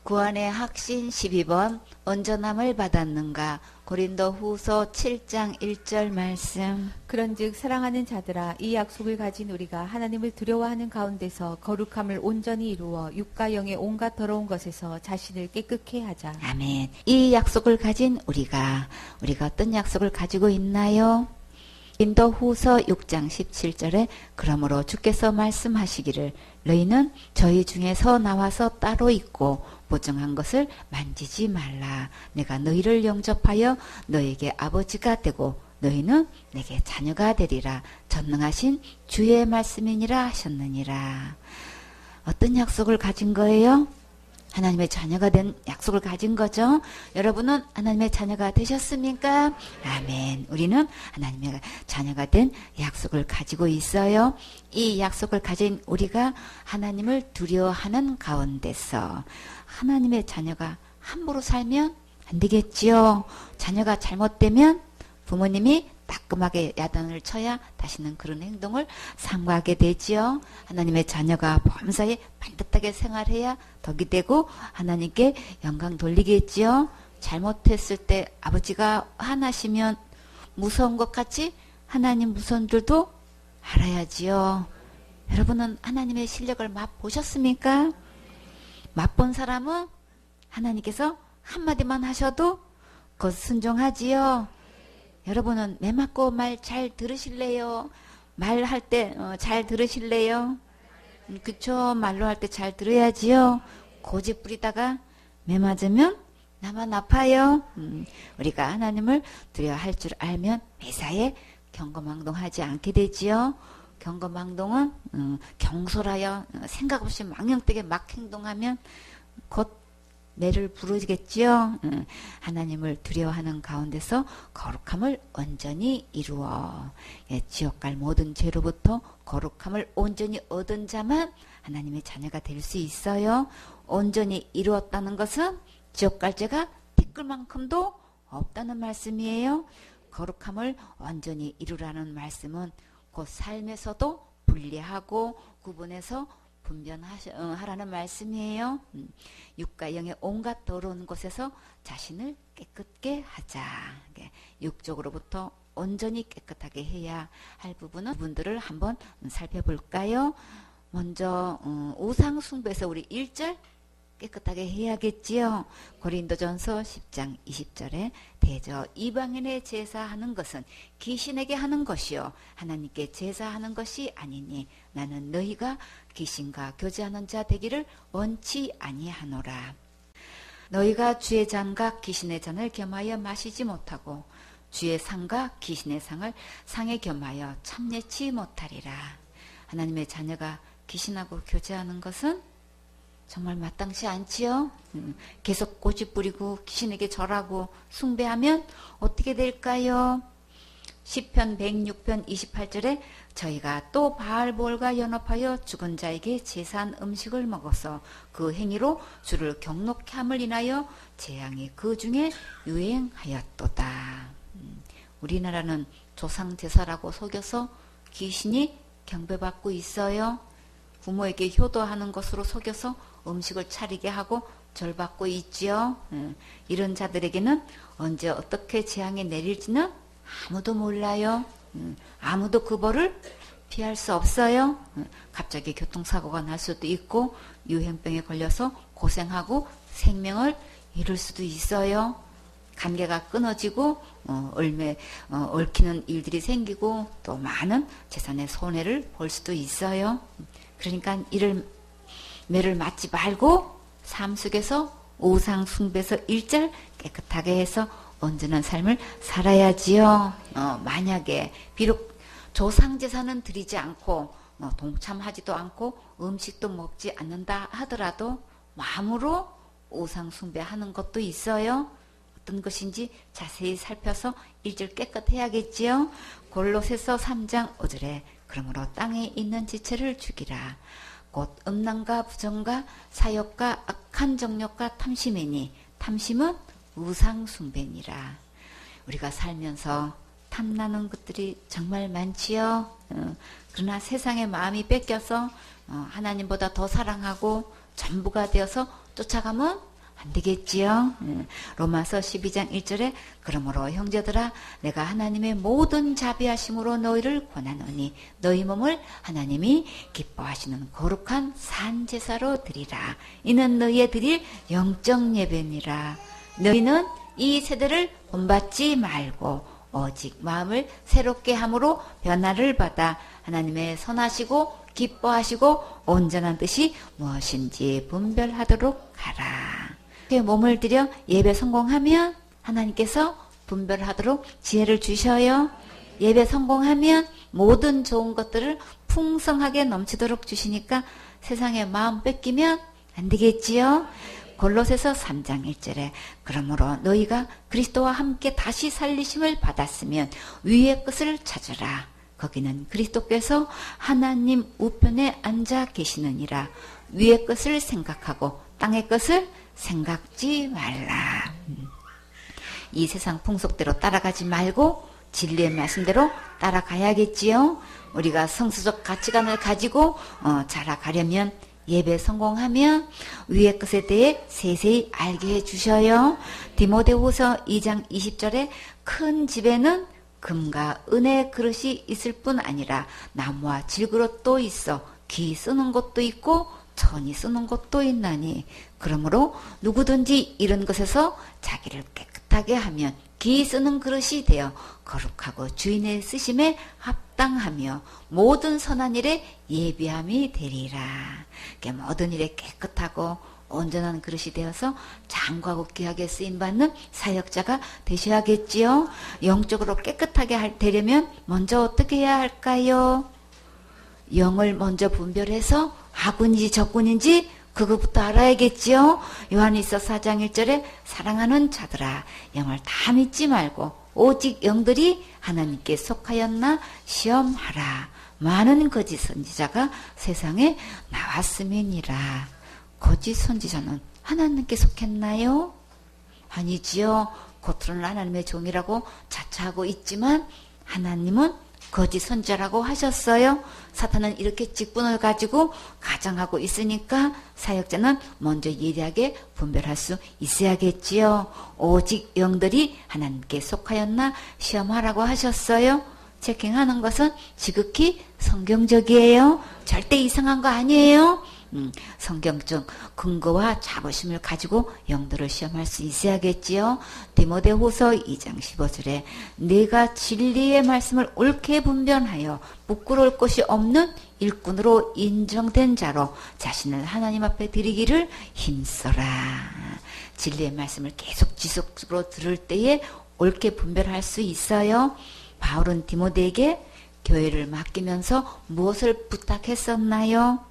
구원의 확신 12번 온전함을 받았는가. 고린도 후서 7장 1절 말씀. 그런즉 사랑하는 자들아, 이 약속을 가진 우리가 하나님을 두려워하는 가운데서 거룩함을 온전히 이루어 육과 영의 온갖 더러운 것에서 자신을 깨끗게 하자. 아멘. 이 약속을 가진 우리가 어떤 약속을 가지고 있나요? 고린도 후서 6장 17절에 그러므로 주께서 말씀하시기를 너희는 저희 중에서 나와서 따로 있고 보증한 것을 만지지 말라. 내가 너희를 영접하여 너에게 아버지가 되고 너희는 내게 자녀가 되리라. 전능하신 주의 말씀이니라 하셨느니라. 어떤 약속을 가진 거예요? 하나님의 자녀가 된 약속을 가진 거죠. 여러분은 하나님의 자녀가 되셨습니까? 아멘. 우리는 하나님의 자녀가 된 약속을 가지고 있어요. 이 약속을 가진 우리가 하나님을 두려워하는 가운데서 하나님의 자녀가 함부로 살면 안 되겠지요. 자녀가 잘못되면 부모님이 따끔하게 야단을 쳐야 다시는 그런 행동을 삼가하게 되지요. 하나님의 자녀가 범사에 반듯하게 생활해야 덕이 되고 하나님께 영광 돌리겠지요. 잘못했을 때 아버지가 화나시면 무서운 것 같이 하나님 무서운들도 알아야지요. 여러분은 하나님의 실력을 맛보셨습니까? 맛본 사람은 하나님께서 한마디만 하셔도 곧 순종하지요. 여러분은 매 맞고 말 잘 들으실래요? 말할 때 잘 들으실래요? 그쵸? 말로 할 때 잘 들어야지요. 고집 부리다가 매 맞으면 나만 아파요. 우리가 하나님을 두려워할 줄 알면 매사에 경거망동하지 않게 되지요. 경거망동은 경솔하여 생각 없이 망령되게 막 행동하면 곧 매를 부르겠지요. 하나님을 두려워하는 가운데서 거룩함을 온전히 이루어 지옥 갈 모든 죄로부터 거룩함을 온전히 얻은 자만 하나님의 자녀가 될 수 있어요. 온전히 이루었다는 것은 지옥 갈 죄가 티끌만큼도 없다는 말씀이에요. 거룩함을 온전히 이루라는 말씀은 곧 삶에서도 분리하고 구분해서 분별하라는 말씀이에요. 육과 영의 온갖 더러운 곳에서 자신을 깨끗게 하자. 육적으로부터 온전히 깨끗하게 해야 할 부분들을 한번 살펴볼까요? 먼저 우상 숭배에서 우리 1절 깨끗하게 해야겠지요. 고린도전서 10장 20절에 대저 이방인의 제사하는 것은 귀신에게 하는 것이요 하나님께 제사하는 것이 아니니 나는 너희가 귀신과 교제하는 자 되기를 원치 아니하노라. 너희가 주의 잔과 귀신의 잔을 겸하여 마시지 못하고 주의 상과 귀신의 상을 상에 겸하여 참여치 못하리라. 하나님의 자녀가 귀신하고 교제하는 것은 정말 마땅치 않지요. 계속 고집 부리고 귀신에게 절하고 숭배하면 어떻게 될까요? 시편 106편 28절에 저희가 또 바알볼과 연합하여 죽은 자에게 제사한 음식을 먹어서 그 행위로 주를 경록케 함을 인하여 재앙이 그 중에 유행하였도다. 우리나라는 조상제사라고 속여서 귀신이 경배받고 있어요. 부모에게 효도하는 것으로 속여서 음식을 차리게 하고 절받고 있지요. 이런 자들에게는 언제 어떻게 재앙이 내릴지는 아무도 몰라요. 아무도 그 벌을 피할 수 없어요. 갑자기 교통사고가 날 수도 있고 유행병에 걸려서 고생하고 생명을 잃을 수도 있어요. 관계가 끊어지고 얽히는 일들이 생기고 또 많은 재산의 손해를 볼 수도 있어요. 그러니까 이를 매를 맞지 말고 삶 속에서 우상 숭배에서 1절 깨끗하게 해서 온전한 삶을 살아야지요. 만약에 비록 조상제사는 드리지 않고 동참하지도 않고 음식도 먹지 않는다 하더라도 마음으로 우상 숭배하는 것도 있어요. 어떤 것인지 자세히 살펴서 1절 깨끗해야겠지요. 골로새서 3장 5절에 그러므로 땅에 있는 지체를 죽이라. 곧 음란과 부정과 사욕과 악한 정욕과 탐심이니 탐심은 우상 숭배니라. 우리가 살면서 탐나는 것들이 정말 많지요. 그러나 세상의 마음이 뺏겨서 하나님보다 더 사랑하고 전부가 되어서 쫓아가면 안 되겠지요. 로마서 12장 1절에 그러므로 형제들아 내가 하나님의 모든 자비하심으로 너희를 권하노니 너희 몸을 하나님이 기뻐하시는 거룩한 산 제사로 드리라. 이는 너희의 드릴 영적 예배니라. 너희는 이 세대를 본받지 말고 오직 마음을 새롭게 함으로 변화를 받아 하나님의 선하시고 기뻐하시고 온전한 뜻이 무엇인지 분별하도록 하라. 몸을 들여 예배 성공하면 하나님께서 분별하도록 지혜를 주셔요. 예배 성공하면 모든 좋은 것들을 풍성하게 넘치도록 주시니까 세상에 마음 뺏기면 안 되겠지요. 골로새서 3장 1절에 그러므로 너희가 그리스도와 함께 다시 살리심을 받았으면 위의 것을 찾으라. 거기는 그리스도께서 하나님 우편에 앉아 계시느니라. 위의 것을 생각하고 땅의 것을 생각지 말라. 이 세상 풍속대로 따라가지 말고 진리의 말씀대로 따라가야겠지요. 우리가 성서적 가치관을 가지고 자라가려면 예배 성공하면 위의 것에 대해 세세히 알게 해주셔요. 디모데후서 2장 20절에 큰 집에는 금과 은의 그릇이 있을 뿐 아니라 나무와 질그릇도 있어 기 쓰는 것도 있고 천이 쓰는 것도 있나니 그러므로 누구든지 이런 것에서 자기를 깨끗하게 하면 기 쓰는 그릇이 되어 거룩하고 주인의 쓰심에 합당하며 모든 선한 일에 예비함이 되리라. 모든 일에 깨끗하고 온전한 그릇이 되어서 장구하고 귀하게 쓰임받는 사역자가 되셔야겠지요. 영적으로 깨끗하게 되려면 먼저 어떻게 해야 할까요? 영을 먼저 분별해서 하군인지 적군인지 그것부터 알아야겠지요. 요한일서 4장 1절에 사랑하는 자들아 영을 다 믿지 말고 오직 영들이 하나님께 속하였나 시험하라. 많은 거짓 선지자가 세상에 나왔음이니라. 거짓 선지자는 하나님께 속했나요? 아니지요. 겉으로는 하나님의 종이라고 자처하고 있지만 하나님은 거짓 선지자라고 하셨어요. 사탄은 이렇게 직분을 가지고 가장하고 있으니까 사역자는 먼저 예리하게 분별할 수 있어야겠지요. 오직 영들이 하나님께 속하였나 시험하라고 하셨어요. 체킹하는 것은 지극히 성경적이에요. 절대 이상한 거 아니에요. 성경적 근거와 자부심을 가지고 영들을 시험할 수 있어야겠지요. 디모데후서 2장 15절에 내가 진리의 말씀을 옳게 분별하여 부끄러울 것이 없는 일꾼으로 인정된 자로 자신을 하나님 앞에 드리기를 힘써라. 진리의 말씀을 계속 지속적으로 들을 때에 옳게 분별할 수 있어요. 바울은 디모데에게 교회를 맡기면서 무엇을 부탁했었나요?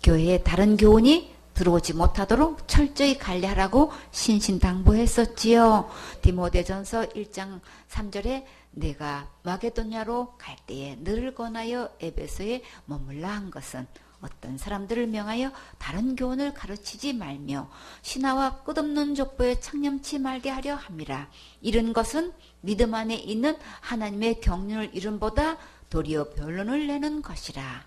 교회에 다른 교훈이 들어오지 못하도록 철저히 관리하라고 신신당부했었지요. 디모데전서 1장 3절에 내가 마게도냐로 갈 때에 너를 권하여 에베소에 머물라 한 것은 어떤 사람들을 명하여 다른 교훈을 가르치지 말며 신하와 끝없는 족보에 창념치 말게 하려 함이라. 이런 것은 믿음 안에 있는 하나님의 경륜을 이름보다 도리어 변론을 내는 것이라.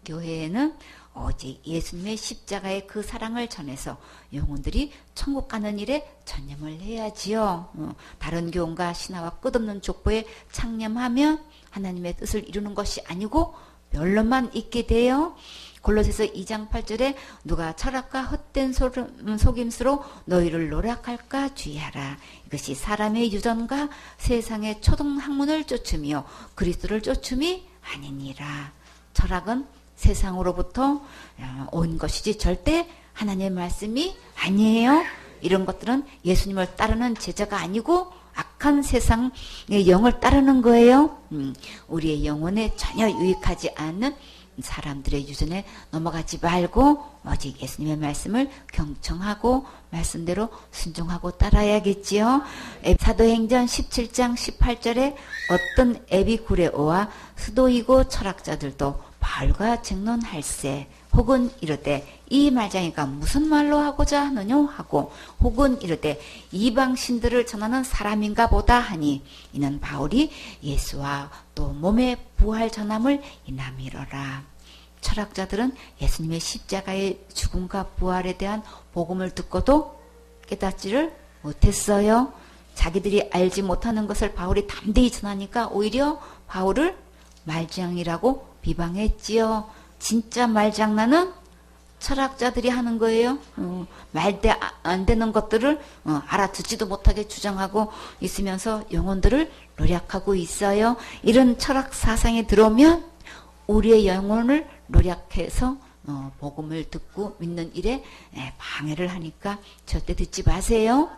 교회에는 오직 예수님의 십자가의 그 사랑을 전해서 영혼들이 천국 가는 일에 전념을 해야지요. 다른 교훈과 신화와 끝없는 족보에 창념하면 하나님의 뜻을 이루는 것이 아니고 변론만 있게 돼요. 골로새서 2장 8절에 누가 철학과 헛된 속임수로 너희를 노략할까 주의하라. 이것이 사람의 유전과 세상의 초등학문을 쫓으며 그리스도를 쫓음이 아니니라. 철학은 세상으로부터 온 것이지 절대 하나님의 말씀이 아니에요. 이런 것들은 예수님을 따르는 제자가 아니고 악한 세상의 영을 따르는 거예요. 우리의 영혼에 전혀 유익하지 않는 사람들의 유전에 넘어가지 말고 오직 예수님의 말씀을 경청하고 말씀대로 순종하고 따라야겠지요. 사도행전 17장 18절에 어떤 에비구레오와 스도이고 철학자들도 바울과 쟁론할세 혹은 이르되 이 말장이가 무슨 말로 하고자 하느냐 하고 혹은 이르되 이방신들을 전하는 사람인가 보다 하니 이는 바울이 예수와 또 몸의 부활 전함을 인함이로라. 철학자들은 예수님의 십자가의 죽음과 부활에 대한 복음을 듣고도 깨닫지를 못했어요. 자기들이 알지 못하는 것을 바울이 담대히 전하니까 오히려 바울을 말장이라고 비방했지요. 진짜 말장난은 철학자들이 하는 거예요. 말대 안 되는 것들을 알아듣지도 못하게 주장하고 있으면서 영혼들을 노략하고 있어요. 이런 철학 사상에 들어오면 우리의 영혼을 노략해서 복음을 듣고 믿는 일에 방해를 하니까 절대 듣지 마세요.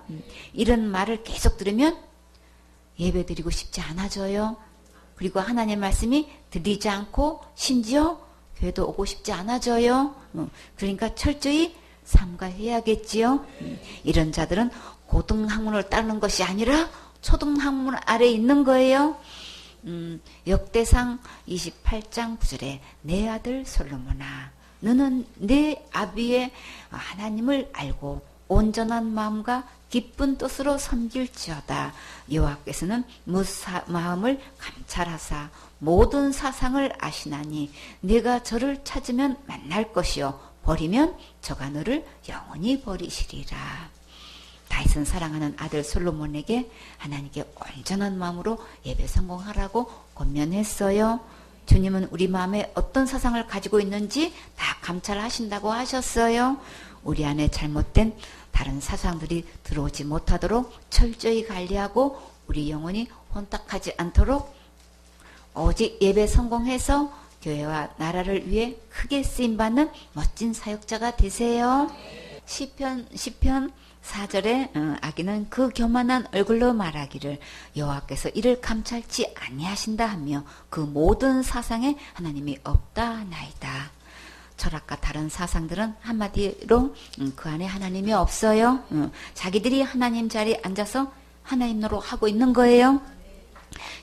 이런 말을 계속 들으면 예배드리고 싶지 않아져요. 그리고 하나님의 말씀이 들리지 않고 심지어 교회도 오고 싶지 않아져요. 그러니까 철저히 삼가해야겠지요. 이런 자들은 고등학문을 따르는 것이 아니라 초등학문 아래에 있는 거예요. 역대상 28장 9절에 내 아들 솔로몬아 너는 내 아비의 하나님을 알고 온전한 마음과 기쁜 뜻으로 섬길지어다. 여호와께서는 마음을 감찰하사 모든 사상을 아시나니 네가 저를 찾으면 만날 것이요 버리면 저가 너를 영원히 버리시리라. 다윗은 사랑하는 아들 솔로몬에게 하나님께 온전한 마음으로 예배 성공하라고 권면했어요. 주님은 우리 마음에 어떤 사상을 가지고 있는지 다 감찰하신다고 하셨어요. 우리 안에 잘못된 다른 사상들이 들어오지 못하도록 철저히 관리하고 우리 영혼이 혼탁하지 않도록 오직 예배 성공해서 교회와 나라를 위해 크게 쓰임받는 멋진 사역자가 되세요. 시편 4절에 아기는 그 교만한 얼굴로 말하기를 여호와께서 이를 감찰치 아니하신다 하며 그 모든 사상에 하나님이 없다 나이다. 철학과 다른 사상들은 한마디로 그 안에 하나님이 없어요. 자기들이 하나님 자리에 앉아서 하나님 노릇 하고 있는 거예요.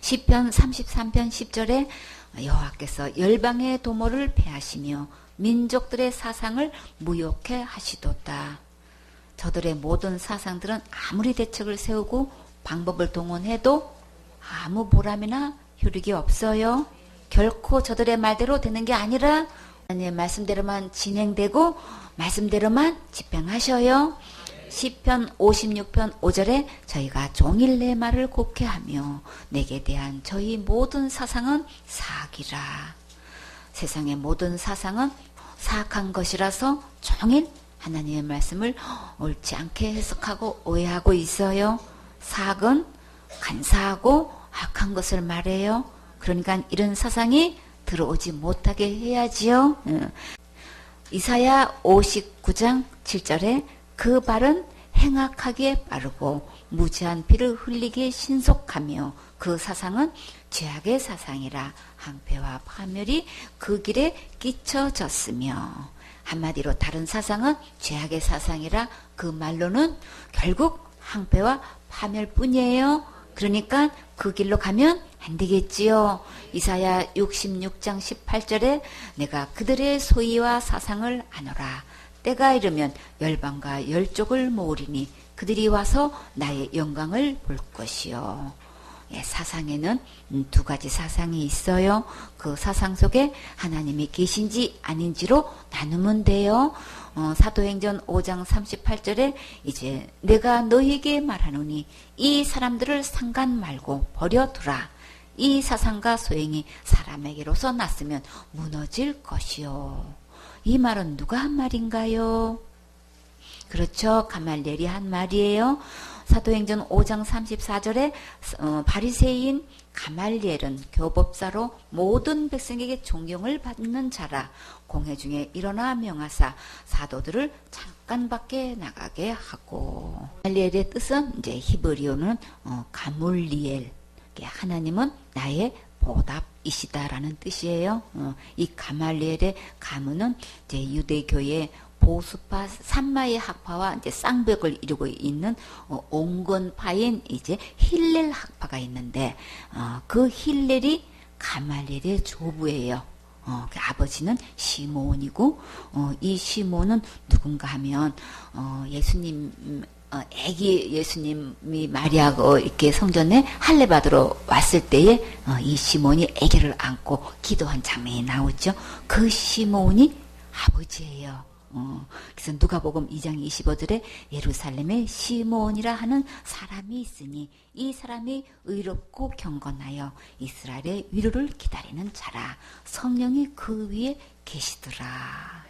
시편 33편 10절에 여호와께서 열방의 도모를 패하시며 민족들의 사상을 무욕해 하시도다. 저들의 모든 사상들은 아무리 대책을 세우고 방법을 동원해도 아무 보람이나 효력이 없어요. 결코 저들의 말대로 되는 게 아니라 하나님의 말씀대로만 진행되고 말씀대로만 집행하셔요. 시편 56편 5절에 저희가 종일 내 말을 곡해하며 내게 대한 저희 모든 사상은 사악이라. 세상의 모든 사상은 사악한 것이라서 종일 하나님의 말씀을 옳지 않게 해석하고 오해하고 있어요. 사악은 간사하고 악한 것을 말해요. 그러니까 이런 사상이 들어오지 못하게 해야지요. 이사야 59장 7절에 그 발은 행악하기에 빠르고 무지한 피를 흘리기에 신속하며 그 사상은 죄악의 사상이라 항폐와 파멸이 그 길에 끼쳐졌으며. 한마디로 다른 사상은 죄악의 사상이라 그 말로는 결국 항폐와 파멸뿐이에요. 그러니까 그 길로 가면 안 되겠지요. 이사야 66장 18절에 내가 그들의 소위와 사상을 아노라. 때가 이르면 열방과 열족을 모으리니 그들이 와서 나의 영광을 볼 것이요. 사상에는 두 가지 사상이 있어요. 그 사상 속에 하나님이 계신지 아닌지로 나누면 돼요. 사도행전 5장 38절에 이제 내가 너희에게 말하노니 이 사람들을 상관 말고 버려두라. 이 사상과 소행이 사람에게로서 났으면 무너질 것이요. 이 말은 누가 한 말인가요? 그렇죠. 가말리엘이 한 말이에요. 사도행전 5장 34절에 바리새인 가말리엘은 교법사로 모든 백성에게 존경을 받는 자라. 공회 중에 일어나 명하사 사도들을 잠깐 밖에 나가게 하고. 가말리엘의 뜻은 이제 히브리어는 가물리엘. 하나님은 나의 보답이시다라는 뜻이에요. 이 가말리엘의 가문은 이제 유대교의 보수파 산마의 학파와 이제 쌍벽을 이루고 있는 온건파인 이제 힐렐 학파가 있는데 그 힐렐이 가말리엘의 조부예요. 그 아버지는 시몬이고 이 시몬은 누군가 하면 예수님 아기 예수님이 마리아가 이렇게 성전에 할례 받으러 왔을 때에 이 시몬이 아기를 안고 기도한 장면이 나오죠. 그 시몬이 아버지예요. 그래서 누가복음 2장 25절에 예루살렘에 시몬이라 하는 사람이 있으니 이 사람이 의롭고 경건하여 이스라엘의 위로를 기다리는 자라. 성령이 그 위에 계시더라.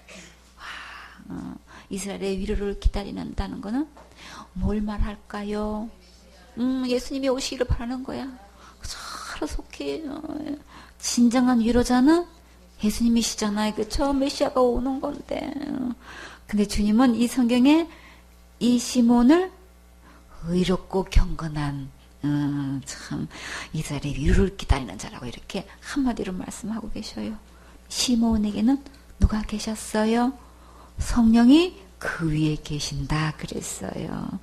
이스라엘의 위로를 기다린다는 거는 뭘 말할까요? 예수님이 오시기를 바라는 거야. 잘 속해. 진정한 위로자는 예수님이시잖아요. 그쵸? 메시아가 오는 건데. 근데 주님은 이 성경에 이 시몬을 의롭고 경건한 참 이스라엘의 위로를 기다리는 자라고 이렇게 한마디로 말씀하고 계셔요. 시몬에게는 누가 계셨어요? 성령이 그 위에 계신다 그랬어요.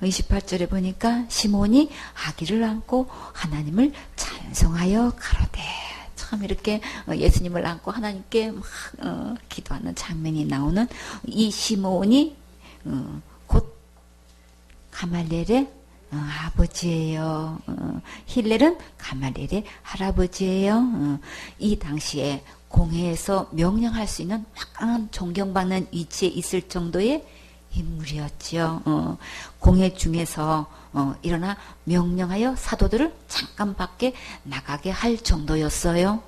28절에 보니까 시몬이 아기를 안고 하나님을 찬송하여 가로되. 참 이렇게 예수님을 안고 하나님께 막 기도하는 장면이 나오는 이 시몬이 곧 가말리엘의 아버지예요. 힐렐은 가말리엘의 할아버지예요. 이 당시에 공회에서 명령할 수 있는 막강한 존경받는 위치에 있을 정도의 인물이었죠. 공회 중에서 일어나 명령하여 사도들을 잠깐 밖에 나가게 할 정도였어요.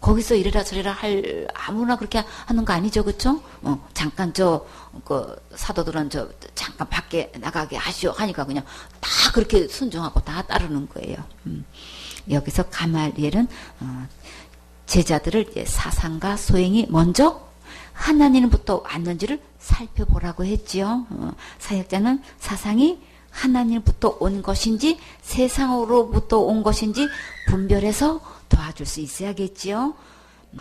거기서 이래라 저래라 할 아무나 그렇게 하는 거 아니죠, 그렇죠? 잠깐 그 사도들은 잠깐 밖에 나가게 하시오 하니까 그냥 다 그렇게 순종하고 다 따르는 거예요. 여기서 가말리엘은 제자들을 사상과 소행이 먼저 하나님부터 왔는지를 살펴보라고 했지요. 사역자는 사상이 하나님부터 온 것인지 세상으로부터 온 것인지 분별해서 도와줄 수 있어야겠지요.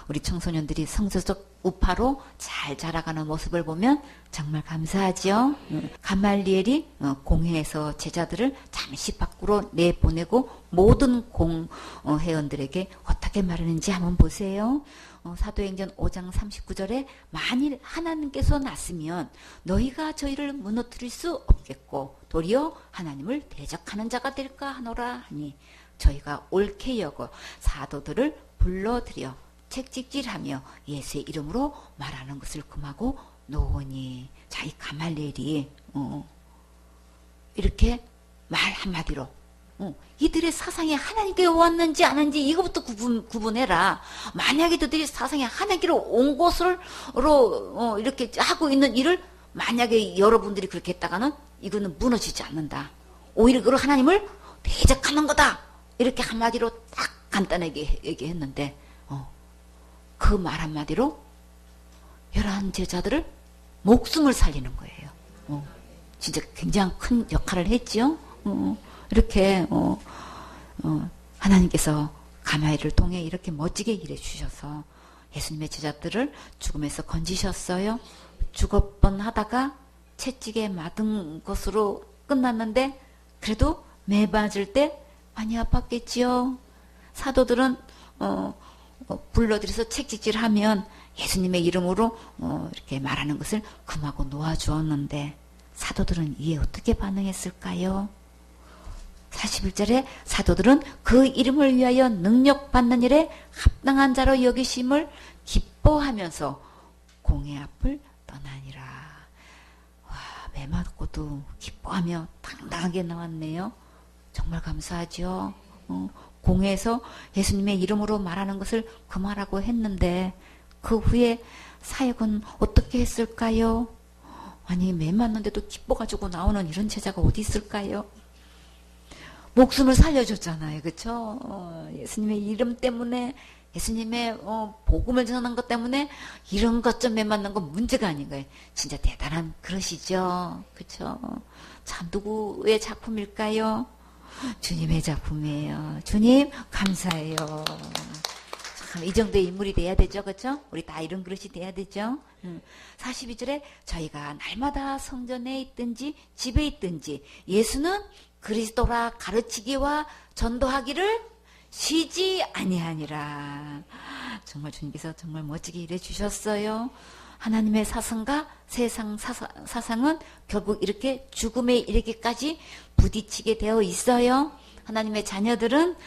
우리 청소년들이 성서적 우파로 잘 자라가는 모습을 보면 정말 감사하지요. 가말리엘이 공회에서 제자들을 잠시 밖으로 내보내고 모든 공회원들에게 어떻게 말하는지 한번 보세요. 사도행전 5장 39절에 만일 하나님께서 났으면 너희가 저희를 무너뜨릴 수 없겠고 도리어 하나님을 대적하는 자가 될까 하노라 하니 저희가 옳게 여겨 사도들을 불러들여 책찍질하며 예수의 이름으로 말하는 것을 금하고 놓으니. 자, 이 가말리엘이 이렇게 말 한마디로 이들의 사상이 하나님께 왔는지 아닌지 이거부터 구분해라. 만약에 그들이 사상이 하나님께로 온 것으로 이렇게 하고 있는 일을 만약에 여러분들이 그렇게 했다가는 이거는 무너지지 않는다. 오히려 그걸 하나님을 대적하는 거다. 이렇게 한마디로 딱 간단하게 얘기했는데 그 말 한마디로 11 제자들을 목숨을 살리는 거예요. 진짜 굉장히 큰 역할을 했지요. 이렇게 하나님께서 가마엘을 통해 이렇게 멋지게 일해 주셔서 예수님의 제자들을 죽음에서 건지셨어요. 죽을 뻔하다가 채찍에 맞은 것으로 끝났는데 그래도 매 맞을 때 많이 아팠겠지요. 사도들은 불러들여서 책찍질하면 예수님의 이름으로 이렇게 말하는 것을 금하고 놓아주었는데 사도들은 이에 어떻게 반응했을까요? 41절에 사도들은 그 이름을 위하여 능력받는 일에 합당한 자로 여기심을 기뻐하면서 공회 앞을 떠나니라. 와, 매 맞고도 기뻐하며 당당하게 나왔네요. 정말 감사하죠. 공회에서 예수님의 이름으로 말하는 것을 금하라고 했는데 그 후에 사역은 어떻게 했을까요? 아니, 매 맞는데도 기뻐가지고 나오는 이런 제자가 어디 있을까요? 목숨을 살려줬잖아요. 그쵸? 예수님의 이름 때문에, 예수님의 복음을 전하는 것 때문에 이런 것 좀 매 맞는 건 문제가 아닌 거예요. 진짜 대단한 그릇이죠. 그쵸? 참 누구의 작품일까요? 주님의 작품이에요. 주님 감사해요. 참 이 정도의 인물이 돼야 되죠. 그렇죠? 우리 다 이런 그릇이 돼야 되죠. 42절에 저희가 날마다 성전에 있든지 집에 있든지 예수는 그리스도라 가르치기와 전도하기를 쉬지 아니하니라. 정말 주님께서 정말 멋지게 일해 주셨어요. 하나님의 사상과 세상 사상은 결국 이렇게 죽음에 이르기까지 부딪히게 되어 있어요. 하나님의 자녀들은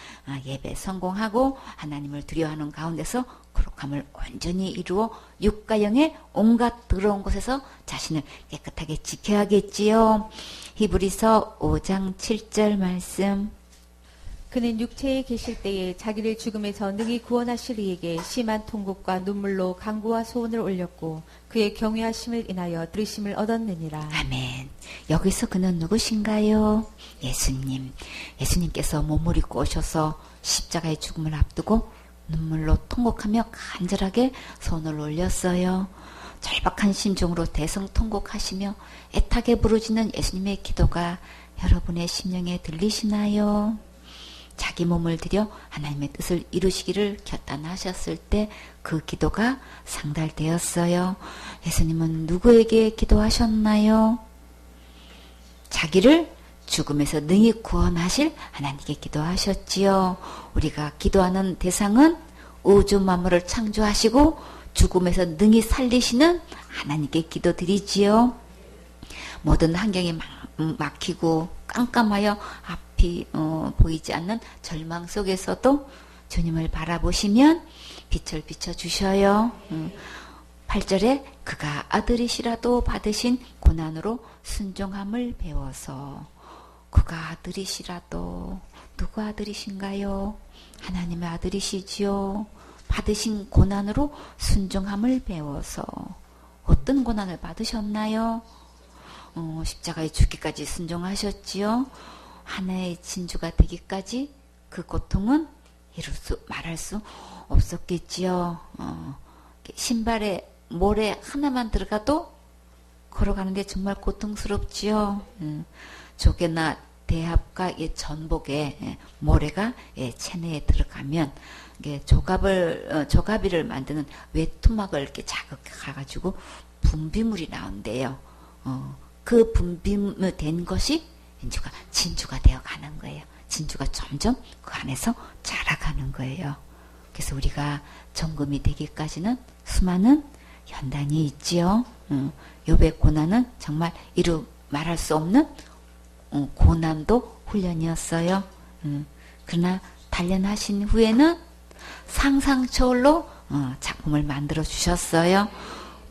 예배 성공하고 하나님을 두려워하는 가운데서 거룩함을 온전히 이루어 육과 영의 온갖 더러운 곳에서 자신을 깨끗하게 지켜야겠지요. 히브리서 5장 7절 말씀. 그는 육체에 계실 때에 자기를 죽음에서 능히 구원하실 이에게 심한 통곡과 눈물로 간구와 소원을 올렸고 그의 경외하심을 인하여 들으심을 얻었느니라. 아멘. 여기서 그는 누구신가요? 예수님. 예수님께서 몸을 입고 오셔서 십자가의 죽음을 앞두고 눈물로 통곡하며 간절하게 손을 올렸어요. 절박한 심정으로 대성통곡하시며 애타게 부르짖는 예수님의 기도가 여러분의 심령에 들리시나요? 자기 몸을 들여 하나님의 뜻을 이루시기를 결단하셨을 때 그 기도가 상달되었어요. 예수님은 누구에게 기도하셨나요? 자기를 죽음에서 능히 구원하실 하나님께 기도하셨지요. 우리가 기도하는 대상은 우주 만물을 창조하시고 죽음에서 능히 살리시는 하나님께 기도드리지요. 모든 환경이 막히고 깜깜하여 앞이 보이지 않는 절망 속에서도 주님을 바라보시면 빛을 비춰주셔요. 8절에 그가 아들이시라도 받으신 고난으로 순종함을 배워서. 그가 아들이시라도 누구 아들이신가요? 하나님의 아들이시지요. 받으신 고난으로 순종함을 배워서. 어떤 고난을 받으셨나요? 십자가에 죽기까지 순종하셨지요. 하나의 진주가 되기까지 그 고통은 말할 수 없었겠지요. 신발에 모래 하나만 들어가도 걸어가는데 정말 고통스럽지요. 조개나 대합과 전복에 모래가 체내에 들어가면 조가비를 만드는 외투막을 이렇게 자극해가지고 분비물이 나온대요. 그 분비된 것이 진주가 되어 가는 거예요. 진주가 점점 그 안에서 자라가는 거예요. 그래서 우리가 정금이 되기까지는 수많은 연단이 있지요. 욥의 고난은 정말 말할 수 없는 고난도 훈련이었어요. 그러나 단련하신 후에는 상상 초월로 작품을 만들어 주셨어요.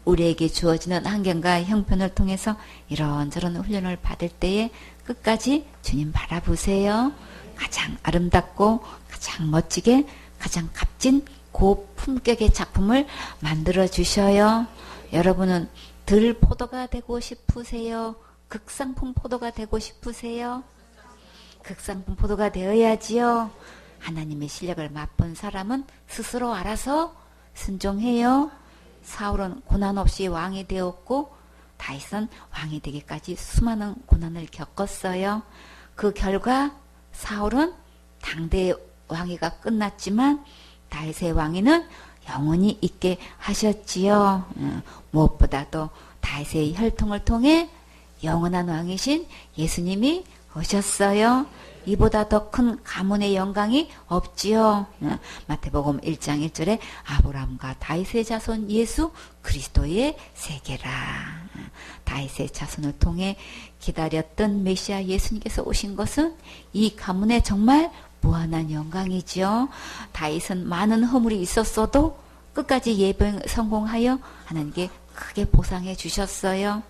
우리에게 주어지는 환경과 형편을 통해서 이런저런 훈련을 받을 때에 끝까지 주님 바라보세요. 가장 아름답고 가장 멋지게 가장 값진 고품격의 작품을 만들어 주셔요. 여러분은 들포도가 되고 싶으세요? 극상품 포도가 되고 싶으세요? 극상품 포도가 되어야지요. 하나님의 실력을 맛본 사람은 스스로 알아서 순종해요. 사울은 고난 없이 왕이 되었고 다윗은 왕이 되기까지 수많은 고난을 겪었어요. 그 결과 사울은 당대의 왕위가 끝났지만 다윗의 왕위는 영원히 있게 하셨지요. 무엇보다도 다윗의 혈통을 통해 영원한 왕이신 예수님이 오셨어요. 이보다 더 큰 가문의 영광이 없지요. 마태복음 1장 1절에 아브라함과 다윗의 자손 예수 그리스도의 세계라. 다윗의 자손을 통해 기다렸던 메시아 예수님께서 오신 것은 이 가문의 정말 무한한 영광이지요. 다윗은 많은 허물이 있었어도 끝까지 예배 성공하여 하나님께 크게 보상해 주셨어요.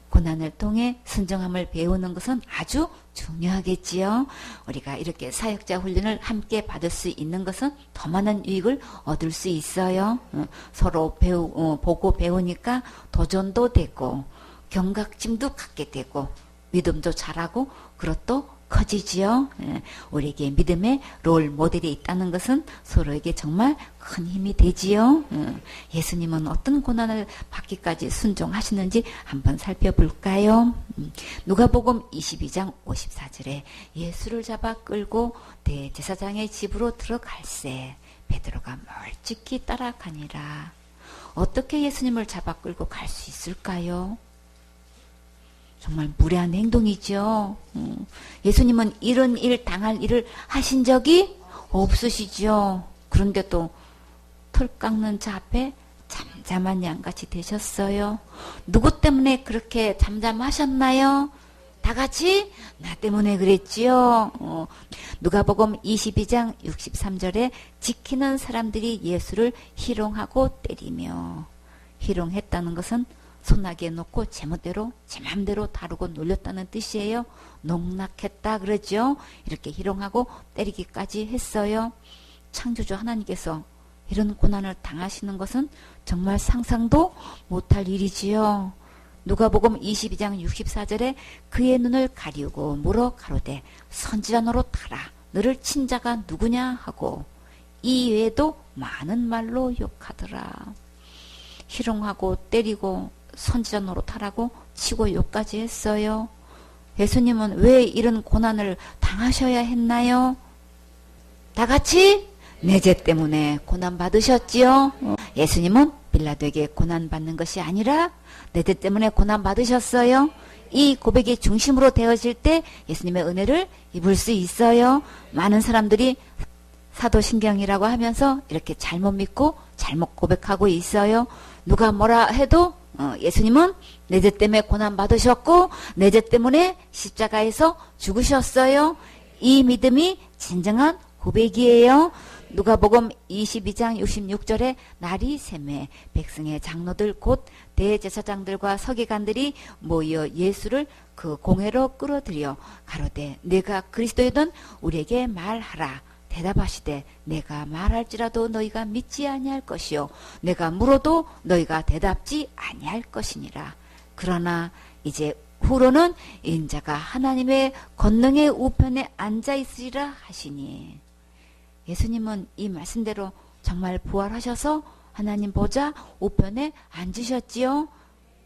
고난을 통해 순종함을 배우는 것은 아주 중요하겠지요. 우리가 이렇게 사역자 훈련을 함께 받을 수 있는 것은 더 많은 유익을 얻을 수 있어요. 서로 보고 배우니까 도전도 되고 경각심도 갖게 되고 믿음도 자라고 그것도 커지지요. 우리에게 믿음의 롤 모델이 있다는 것은 서로에게 정말 큰 힘이 되지요. 예수님은 어떤 고난을 받기까지 순종하시는지 한번 살펴볼까요? 누가복음 22장 54절에 예수를 잡아 끌고 대제사장의 집으로 들어갈새 베드로가 멀찍이 따라가니라. 어떻게 예수님을 잡아 끌고 갈 수 있을까요? 정말 무례한 행동이죠. 예수님은 이런 일 당할 일을 하신 적이 없으시죠. 그런데도 털 깎는 자 앞에 잠잠한 양같이 되셨어요. 누구 때문에 그렇게 잠잠하셨나요? 다 같이 나 때문에 그랬지요. 누가복음 22장 63절에 지키는 사람들이 예수를 희롱하고 때리며, 희롱했다는 것은 소나기에 놓고 제멋대로 제 맘대로 다루고 놀렸다는 뜻이에요. 농락했다 그러죠. 이렇게 희롱하고 때리기까지 했어요. 창조주 하나님께서 이런 고난을 당하시는 것은 정말 상상도 못할 일이지요. 누가복음 22장 64절에 그의 눈을 가리우고 물어 가로되 선지자 노릇하라 너를 친 자가 누구냐 하고 이 외에도 많은 말로 욕하더라. 희롱하고 때리고 선지자 노릇하라고 치고 욕까지 했어요. 예수님은 왜 이런 고난을 당하셔야 했나요? 다 같이 내 죄 때문에 고난 받으셨지요. 예수님은 빌라도에게 고난 받는 것이 아니라 내 죄 때문에 고난 받으셨어요. 이 고백이 중심으로 되어질 때 예수님의 은혜를 입을 수 있어요. 많은 사람들이 사도신경이라고 하면서 이렇게 잘못 믿고 잘못 고백하고 있어요. 누가 뭐라 해도 예수님은 내 죄 때문에 고난 받으셨고 내 죄 때문에 십자가에서 죽으셨어요. 이 믿음이 진정한 고백이에요. 누가복음 22장 66절에 날이 새매 백성의 장로들 곧 대제사장들과 서기관들이 모여 예수를 그 공회로 끌어들여 가로되 내가 그리스도이든 우리에게 말하라. 대답하시되 내가 말할지라도 너희가 믿지 아니할 것이요 내가 물어도 너희가 대답지 아니할 것이니라. 그러나 이제 후로는 인자가 하나님의 권능의 우편에 앉아 있으리라 하시니, 예수님은 이 말씀대로 정말 부활하셔서 하나님 보좌 우편에 앉으셨지요.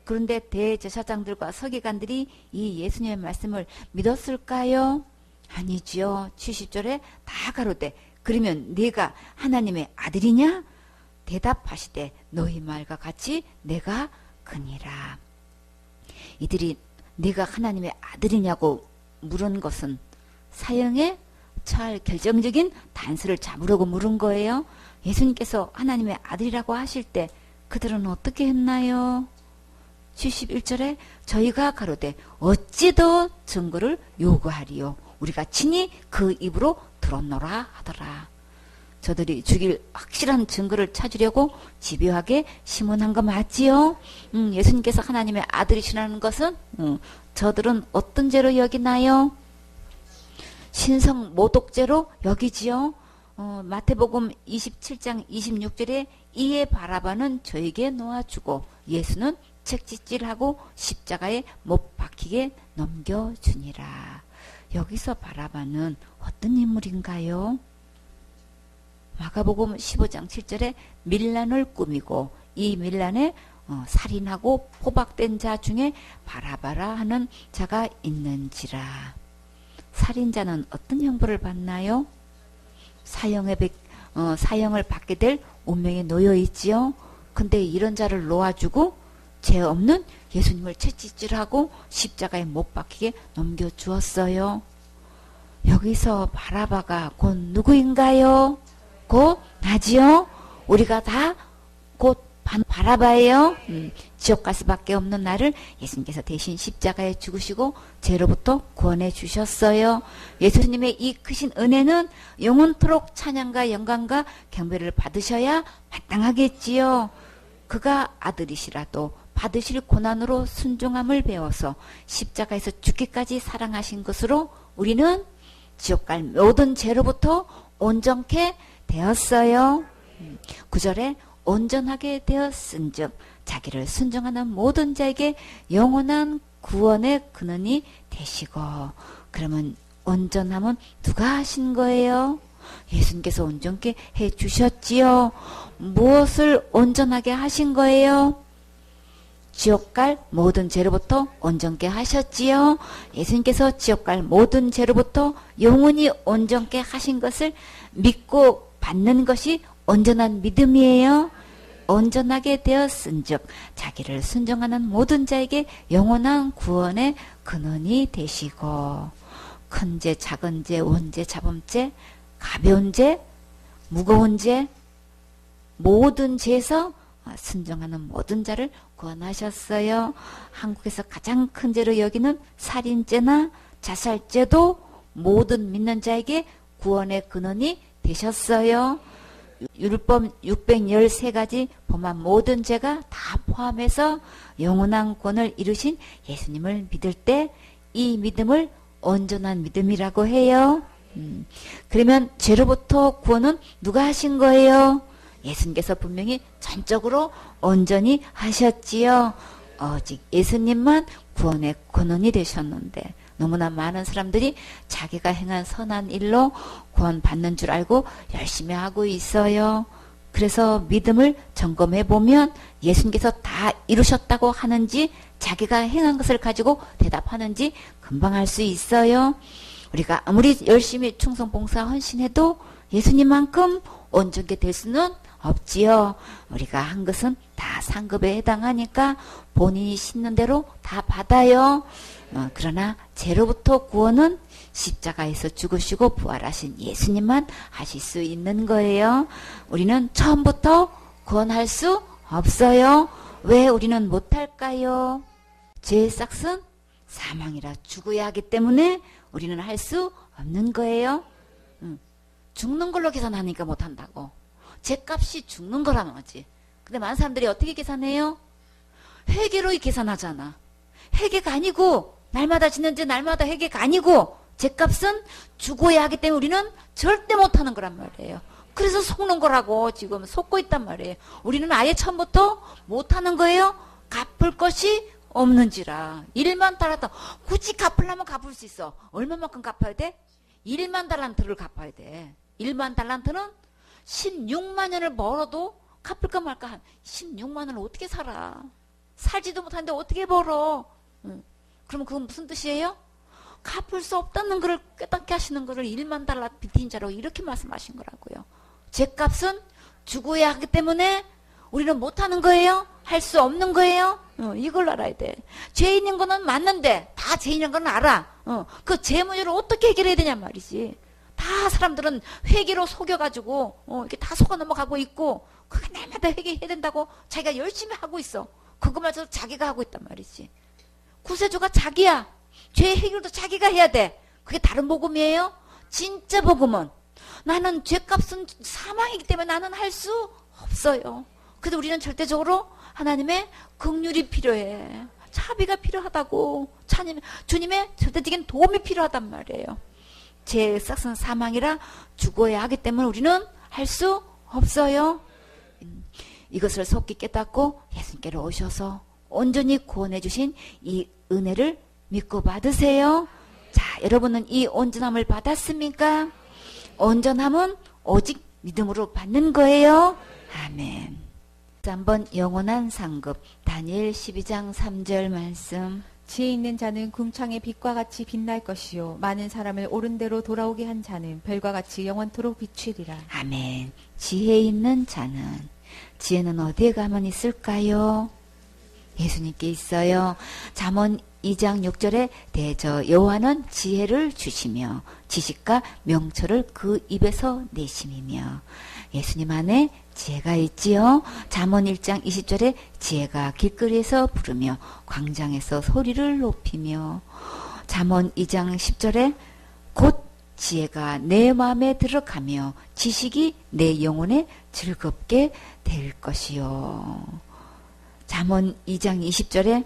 그런데 대제사장들과 서기관들이 이 예수님의 말씀을 믿었을까요? 아니지요. 70절에 다 가로되 그러면 네가 하나님의 아들이냐? 대답하시되 너희 말과 같이 내가 그니라. 이들이 네가 하나님의 아들이냐고 물은 것은 사형에 처할 결정적인 단서를 잡으려고 물은 거예요. 예수님께서 하나님의 아들이라고 하실 때 그들은 어떻게 했나요? 71절에 저희가 가로되 어찌 더 증거를 요구하리요 우리가 친히 그 입으로 들었노라 하더라. 저들이 죽일 확실한 증거를 찾으려고 집요하게 심문한 거 맞지요? 예수님께서 하나님의 아들이시라는 것은 저들은 어떤 죄로 여기나요? 신성 모독죄로 여기지요. 마태복음 27장 26절에 이에 바라바는 저에게 놓아주고 예수는 책짓질하고 십자가에 못 박히게 넘겨주니라. 여기서 바라바는 어떤 인물인가요? 마가복음 15장 7절에 밀란을 꾸미고 이 밀란에 살인하고 포박된 자 중에 바라바라 하는 자가 있는지라. 살인자는 어떤 형벌을 받나요? 사형을 받게 될 운명에 놓여 있지요. 근데 이런 자를 놓아주고 죄 없는 예수님을 채찍질하고 십자가에 못 박히게 넘겨주었어요. 여기서 바라바가 곧 누구인가요? 곧 나지요. 우리가 다 곧 바라바예요. 지옥 갈 수밖에 없는 나를 예수님께서 대신 십자가에 죽으시고 죄로부터 구원해 주셨어요. 예수님의 이 크신 은혜는 영원토록 찬양과 영광과 경배를 받으셔야 마땅하겠지요. 그가 아들이시라도 받으실 고난으로 순종함을 배워서 십자가에서 죽기까지 사랑하신 것으로 우리는 지옥 갈 모든 죄로부터 온전케 되었어요. 9절에 온전하게 되었은즉 자기를 순종하는 모든 자에게 영원한 구원의 근원이 되시고. 그러면 온전함은 누가 하신 거예요? 예수님께서 온전케 해주셨지요. 무엇을 온전하게 하신 거예요? 지옥 갈 모든 죄로부터 온전케 하셨지요. 예수님께서 지옥 갈 모든 죄로부터 영원히 온전케 하신 것을 믿고 받는 것이 온전한 믿음이에요. 온전하게 되었은즉 자기를 순종하는 모든 자에게 영원한 구원의 근원이 되시고. 큰 죄, 작은 죄, 원죄, 자범죄, 가벼운 죄, 무거운 죄, 모든 죄에서 순종하는 모든 자를 구원하셨어요. 한국에서 가장 큰 죄로 여기는 살인죄나 자살죄도 모든 믿는 자에게 구원의 근원이 되셨어요. 율법 613가지 범한 모든 죄가 다 포함해서 영원한 구원을 이루신 예수님을 믿을 때 이 믿음을 온전한 믿음이라고 해요. 그러면 죄로부터 구원은 누가 하신 거예요? 예수님께서 분명히 전적으로 온전히 하셨지요. 오직 예수님만 구원의 근원이 되셨는데 너무나 많은 사람들이 자기가 행한 선한 일로 구원받는 줄 알고 열심히 하고 있어요. 그래서 믿음을 점검해 보면 예수님께서 다 이루셨다고 하는지 자기가 행한 것을 가지고 대답하는지 금방 알 수 있어요. 우리가 아무리 열심히 충성 봉사 헌신해도 예수님만큼 온전하게 될 수는 없지요. 우리가 한 것은 다 상급에 해당하니까 본인이 심는 대로 다 받아요. 그러나 죄로부터 구원은 십자가에서 죽으시고 부활하신 예수님만 하실 수 있는 거예요. 우리는 처음부터 구원할 수 없어요. 왜 우리는 못할까요? 죄의 싹은 사망이라 죽어야 하기 때문에 우리는 할 수 없는 거예요. 죽는 걸로 계산하니까 못한다고. 죄값이 죽는 거라는 거지. 근데 많은 사람들이 어떻게 계산해요? 회개로 계산하잖아. 회개가 아니고 날마다 짓는 죄 날마다 회개가 아니고 죄값은 죽어야 하기 때문에 우리는 절대 못하는 거란 말이에요. 그래서 속는 거라고 지금 속고 있단 말이에요. 우리는 아예 처음부터 못하는 거예요. 갚을 것이 없는지라. 1만 달란트 굳이 갚으려면 갚을 수 있어. 얼마만큼 갚아야 돼? 1만 달란트를 갚아야 돼. 1만 달란트는 16만 년을 벌어도 갚을까 말까 한 16만 원을 어떻게 살아? 살지도 못하는데 어떻게 벌어? 그러면 그건 무슨 뜻이에요? 갚을 수 없다는 것을 깨닫게 하시는 것을 1만 달러 빚진 자로 이렇게 말씀하신 거라고요. 죄값은 죽어야 하기 때문에 우리는 못하는 거예요? 할 수 없는 거예요? 이걸 알아야 돼. 죄 있는 거는 맞는데 다 죄 있는 건 알아. 그 죄 문제를 어떻게 해결해야 되냐 말이지. 다 사람들은 회개로 속여가지고 이렇게 다 속아 넘어가고 있고 그게 날마다 회개해야 된다고 자기가 열심히 하고 있어. 그거마저 자기가 하고 있단 말이지. 구세주가 자기야. 죄 해결도 자기가 해야 돼. 그게 다른 복음이에요? 진짜 복음은 나는 죄값은 사망이기 때문에 나는 할 수 없어요. 그래도 우리는 절대적으로 하나님의 긍휼이 필요해. 자비가 필요하다고. 주님의 절대적인 도움이 필요하단 말이에요. 제 싹은 사망이라 죽어야 하기 때문에 우리는 할 수 없어요. 이것을 속히 깨닫고 예수님께로 오셔서 온전히 구원해 주신 이 은혜를 믿고 받으세요. 자, 여러분은 이 온전함을 받았습니까? 온전함은 오직 믿음으로 받는 거예요. 아멘. 3번 영원한 상급 다니엘 12장 3절 말씀. 지혜 있는 자는 궁창의 빛과 같이 빛날 것이요 많은 사람을 옳은 대로 돌아오게 한 자는 별과 같이 영원토록 비추리라. 아멘. 지혜 있는 자는 지혜는 어디에 가만히 있을까요? 예수님께 있어요. 잠언 2장 6절에 대저 여호와는 지혜를 주시며 지식과 명철을 그 입에서 내심이며 예수님 안에 지혜가 있지요. 잠언 1장 20절에 지혜가 길거리에서 부르며 광장에서 소리를 높이며 잠언 2장 10절에 곧 지혜가 내 마음에 들어가며 지식이 내 영혼에 즐겁게 될 것이요. 잠언 2장 20절에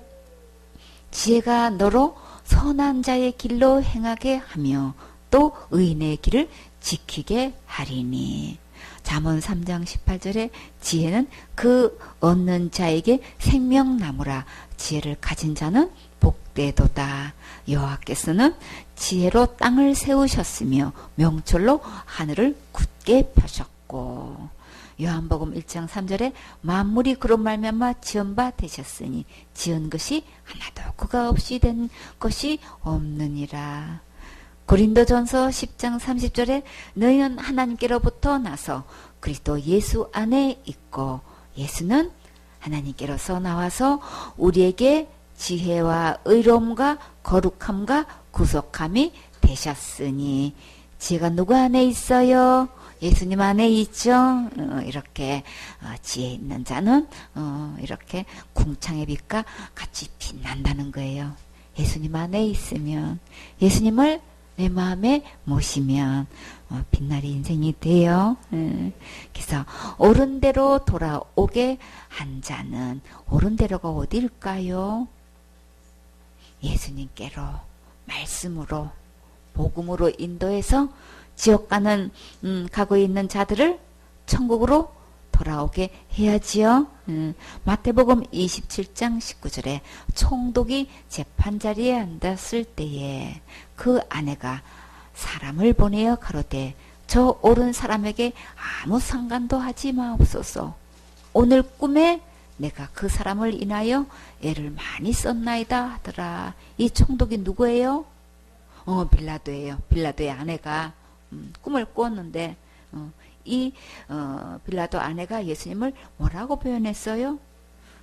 지혜가 너로 선한 자의 길로 행하게 하며 또 의인의 길을 지키게 하리니. 잠언 3장 18절에 지혜는 그 얻는 자에게 생명나무라. 지혜를 가진 자는 복되도다. 여호와께서는 지혜로 땅을 세우셨으며 명철로 하늘을 굳게 펴셨고. 요한복음 1장 3절에 만물이 그로 말미암아 지은 바 되셨으니 지은 것이 하나도 그가 없이 된 것이 없느니라. 고린도전서 10장 30절에 너희는 하나님께로부터 나서 그리스도 예수 안에 있고 예수는 하나님께로서 나와서 우리에게 지혜와 의로움과 거룩함과 구속함이 되셨으니 지혜가 누구 안에 있어요? 예수님 안에 있죠. 이렇게 지혜 있는 자는 이렇게 궁창의 빛과 같이 빛난다는 거예요. 예수님 안에 있으면, 예수님을 내 마음에 모시면 빛나리 인생이 돼요. 그래서 옳은 대로 돌아오게 한 자는, 옳은 대로가 어딜까요? 예수님께로, 말씀으로, 복음으로 인도해서 지옥 가고 있는 자들을 천국으로 돌아오게 해야지요. 마태복음 27장 19절에 총독이 재판자리에 앉았을 때에 그 아내가 사람을 보내어 가로되 저 옳은 사람에게 아무 상관도 하지 마옵소서. 오늘 꿈에 내가 그 사람을 인하여 애를 많이 썼나이다 하더라. 이 총독이 누구예요? 빌라도예요. 빌라도의 아내가 꿈을 꾸었는데 이 빌라도 아내가 예수님을 뭐라고 표현했어요?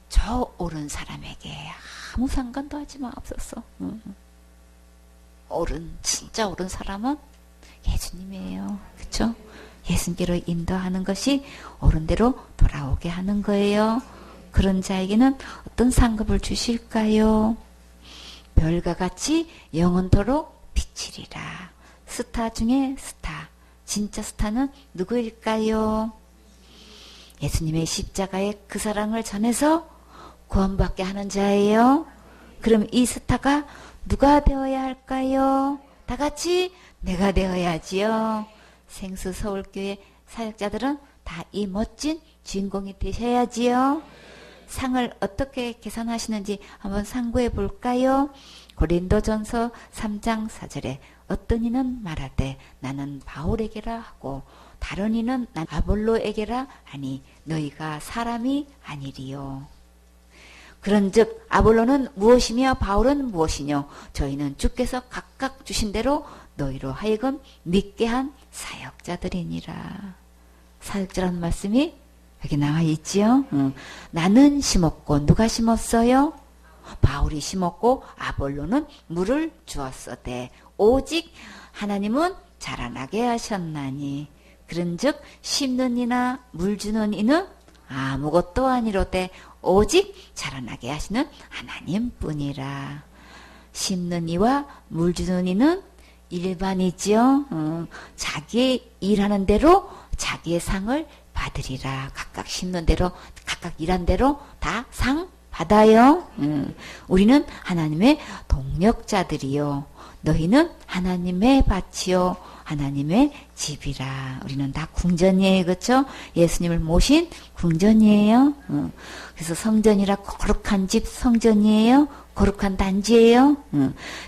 저 옳은 사람에게 아무 상관도 하지 마옵소서. 진짜 옳은 사람은 예수님이에요. 그렇죠? 예수님께로 인도하는 것이 옳은 대로 돌아오게 하는 거예요. 그런 자에게는 어떤 상급을 주실까요? 별과 같이 영원토록 비치리라. 스타 중에 스타, 진짜 스타는 누구일까요? 예수님의 십자가의 그 사랑을 전해서 구원받게 하는 자예요. 그럼 이 스타가 누가 되어야 할까요? 다 같이 내가 되어야지요. 생수 서울교회 사역자들은 다 이 멋진 주인공이 되셔야지요. 상을 어떻게 계산하시는지 한번 상고해 볼까요? 고린도전서 3장 4절에 어떤 이는 말하되 나는 바울에게라 하고 다른 이는 난 아볼로에게라 하니 너희가 사람이 아니리요. 그런즉 아볼로는 무엇이며 바울은 무엇이뇨? 저희는 주께서 각각 주신 대로 너희로 하여금 믿게 한 사역자들이니라. 사역자라는 말씀이 여기 나와 있지요. 나는 심었고 누가 심었어요? 바울이 심었고 아볼로는 물을 주었으되 오직 하나님은 자라나게 하셨나니 그런즉 심는 이나 물 주는 이는 아무것도 아니로되 오직 자라나게 하시는 하나님뿐이라. 심는 이와 물 주는 이는 일반이지요. 자기 일하는 대로 자기의 상을 받으리라. 각각 심는 대로 각각 일한 대로 다 상 받아요. 우리는 하나님의 동력자들이요. 너희는 하나님의 밭이요. 하나님의 집이라. 우리는 다 궁전이에요. 그렇죠? 예수님을 모신 궁전이에요. 그래서 성전이라 거룩한 집 성전이에요. 거룩한 단지예요.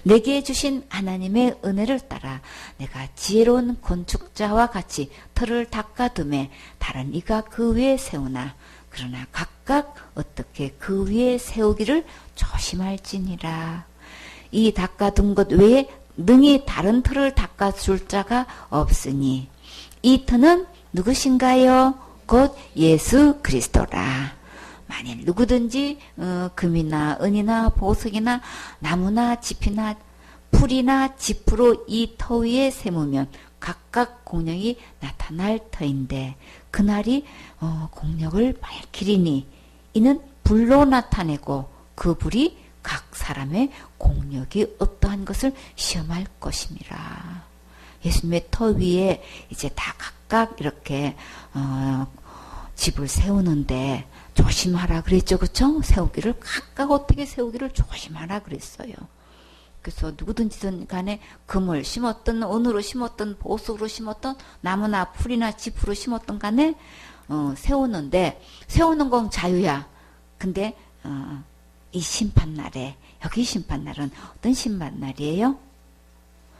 내게 주신 하나님의 은혜를 따라 내가 지혜로운 건축자와 같이 틀을 닦아둠에 다른 이가 그 위에 세우나 그러나 각각 어떻게 그 위에 세우기를 조심할지니라. 이 닦아둔 것 외에 능히 다른 틀을 닦아줄 자가 없으니 이 터는 누구신가요? 곧 예수 그리스도라. 만일 누구든지 금이나 은이나 보석이나 나무나 짚이나 풀이나 짚으로 이 터 위에 세우면 각각 공력이 나타날 터인데 그날이 공력을 밝히리니 이는 불로 나타내고 그 불이 각 사람의 공력이 어떠한 것을 시험할 것임이라. 예수님의 터 위에 이제 다 각각 이렇게 집을 세우는데 조심하라 그랬죠. 그쵸? 세우기를 각각 어떻게 세우기를 조심하라 그랬어요. 그래서 누구든지든 간에 금을 심었든 은으로 심었든 보석으로 심었든 나무나 풀이나 짚으로 심었든 간에 세우는데 세우는 건 자유야. 근데 이 심판날에 여기 심판날은 어떤 심판날이에요?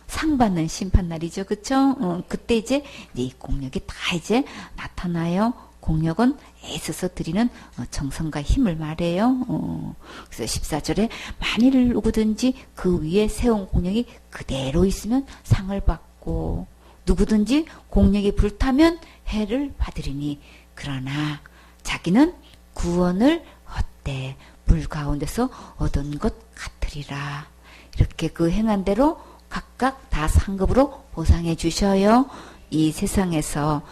상 받는 심판날이죠. 그쵸? 그때 이제 이 공력이 다 이제 나타나요. 공력은 애써서 드리는 정성과 힘을 말해요. 그래서 14절에 만일 누구든지 그 위에 세운 공력이 그대로 있으면 상을 받고 누구든지 공력이 불타면 해를 받으리니 그러나 자기는 구원을 얻되 물 가운데서 얻은 것 같으리라. 이렇게 그 행한 대로 각각 다 상급으로 보상해 주셔요. 이 세상에서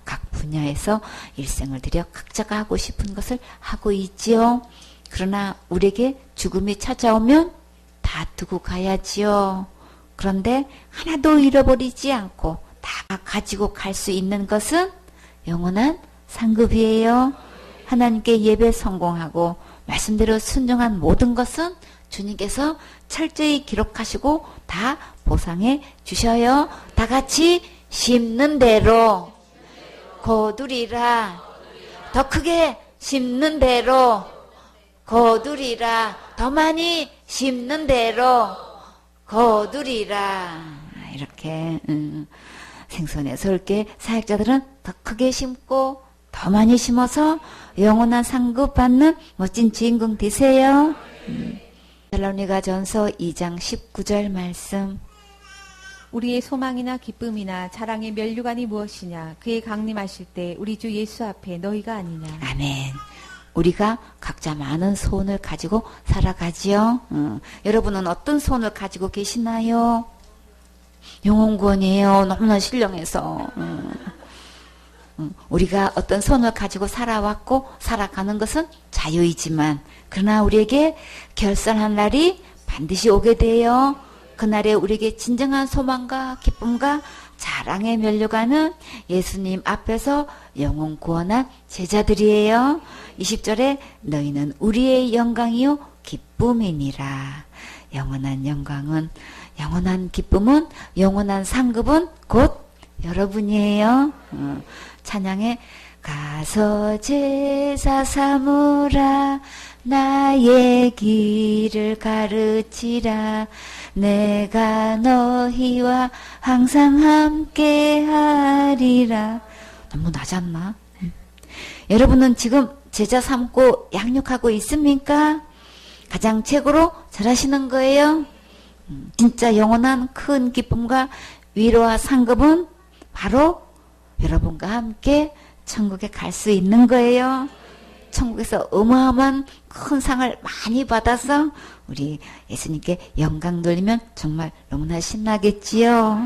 각 분야에서 일생을 들여 각자가 하고 싶은 것을 하고 있지요. 그러나 우리에게 죽음이 찾아오면 다 두고 가야지요. 그런데 하나도 잃어버리지 않고 다 가지고 갈 수 있는 것은 영원한 상급이에요. 하나님께 예배 성공하고 말씀대로 순종한 모든 것은 주님께서 철저히 기록하시고 다 보상해 주셔요. 다 같이 심는 대로 거두리라. 더 크게 심는 대로 거두리라. 더 많이 심는 대로 거두리라. 이렇게 생선에 설계 사역자들은 더 크게 심고 더 많이 심어서 영원한 상급 받는 멋진 주인공 되세요. 데살로니가전서 2장 19절 말씀. 우리의 소망이나 기쁨이나 자랑의 면류관이 무엇이냐? 그의 강림하실 때 우리 주 예수 앞에 너희가 아니냐? 아멘. 우리가 각자 많은 소원을 가지고 살아가지요. 여러분은 어떤 소원을 가지고 계시나요? 영혼구원이에요. 너무나 신령해서. 우리가 어떤 소원을 가지고 살아왔고 살아가는 것은 자유이지만 그러나 우리에게 결산한 날이 반드시 오게 돼요. 그날에 우리에게 진정한 소망과 기쁨과 자랑에 면류가는 예수님 앞에서 영혼 구원한 제자들이에요. 20절에 너희는 우리의 영광이요 기쁨이니라. 영원한 영광은, 영원한 기쁨은, 영원한 상급은 곧 여러분이에요. 찬양에 가서 제사 삼으라 나의 길을 가르치라 내가 너희와 항상 함께 하리라. 너무 낮았나? 여러분은 지금 제자 삼고 양육하고 있습니까? 가장 최고로 잘하시는 거예요. 진짜 영원한 큰 기쁨과 위로와 상급은 바로 여러분과 함께 천국에 갈 수 있는 거예요. 천국에서 어마어마한 큰 상을 많이 받아서 우리 예수님께 영광 돌리면 정말 너무나 신나겠지요.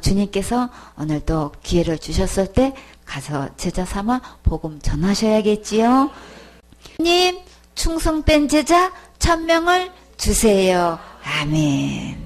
주님께서 오늘도 기회를 주셨을 때 가서 제자 삼아 복음 전하셔야겠지요. 주님, 충성된 제자 1000명을 주세요. 아멘.